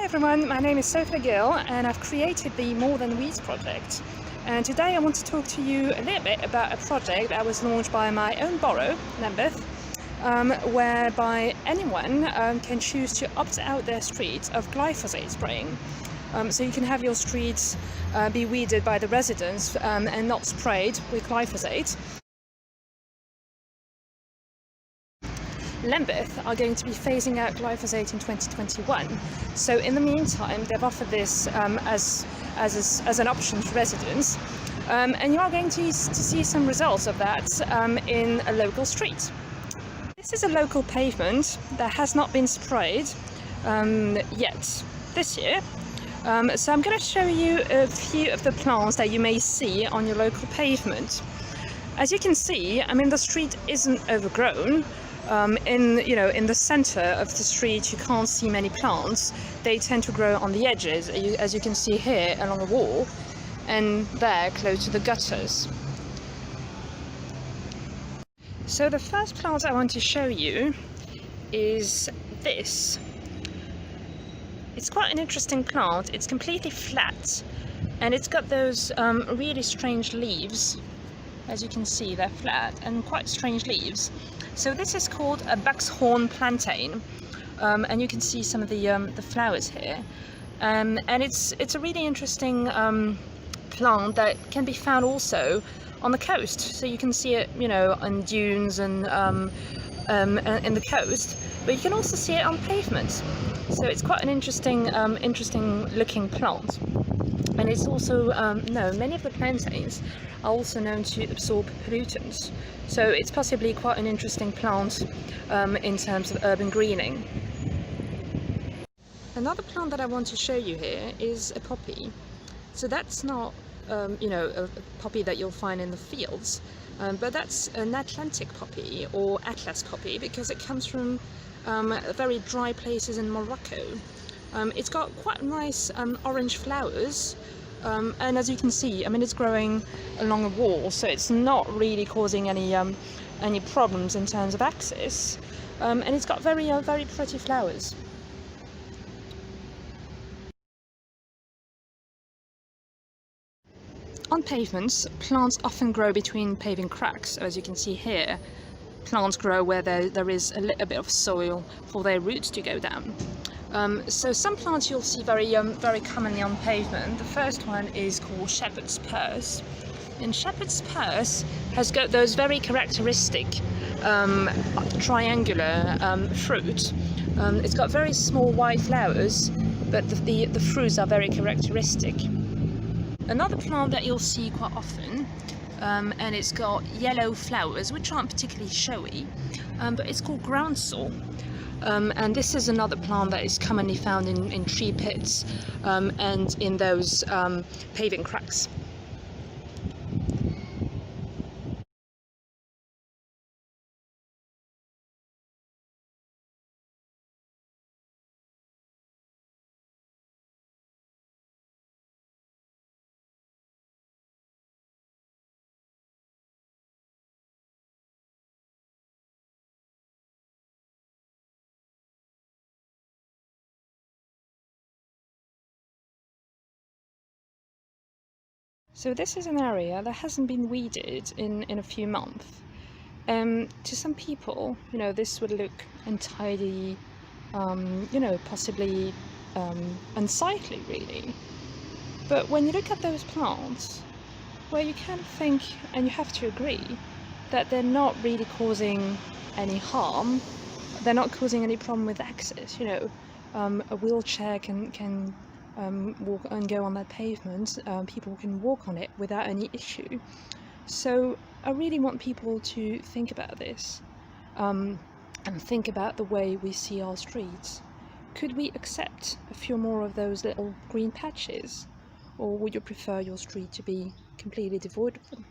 Hi everyone, my name is Sophie Gill and I've created the More Than Weeds project. And today I want to talk to you a little bit about a project that was launched by my own borough, Lambeth, whereby anyone can choose to opt out their streets of glyphosate spraying. So you can have your streets be weeded by the residents and not sprayed with glyphosate. Lambeth are going to be phasing out glyphosate in 2021. So in the meantime, they've offered this as an option to residents. And you are going to see some results of that in a local street. This is a local pavement that has not been sprayed yet this year. So I'm going to show you a few of the plants that you may see on your local pavement. As you can see, I mean, the street isn't overgrown. In the center of the street you can't see many plants. They tend to grow on the edges, as you can see here along the wall and there close to the gutters. So the first plant I want to show you is this. It's quite an interesting plant. It's completely flat and it's got those really strange leaves. As you can see, they're flat and quite strange leaves. So this is called a buckshorn plantain, and you can see some of the flowers here. And it's a really interesting plant that can be found also on the coast. So you can see it, on dunes and in the coast, but you can also see it on pavements. So it's quite an interesting looking plant. And it's also many of the plantains are also known to absorb pollutants. So it's possibly quite an interesting plant in terms of urban greening. Another plant that I want to show you here is a poppy. So that's not a poppy that you'll find in the fields, but that's an Atlantic poppy or Atlas poppy because it comes from very dry places in Morocco. It's got quite nice orange flowers, and as you can see, I mean, it's growing along a wall, so it's not really causing any problems in terms of access, and it's got very pretty flowers. On pavements, plants often grow between paving cracks. As you can see here, plants grow where there is a little bit of soil for their roots to go down. So some plants you'll see very commonly on pavement. The first one is called shepherd's purse. And shepherd's purse has got those very characteristic triangular fruit. It's got very small white flowers, but the fruits are very characteristic. Another plant that you'll see quite often, and it's got yellow flowers, which aren't particularly showy, but it's called groundsel. And this is another plant that is commonly found in tree pits and in those paving cracks. So this is an area that hasn't been weeded in a few months. To some people, this would look untidy, possibly unsightly really. But when you look at those plants, well, you can think, and you have to agree, that they're not really causing any harm. They're not causing any problem with access. A wheelchair can walk and go on that pavement. People can walk on it without any issue. So I really want people to think about this and think about the way we see our streets. Could we accept a few more of those little green patches, or would you prefer your street to be completely devoid of them?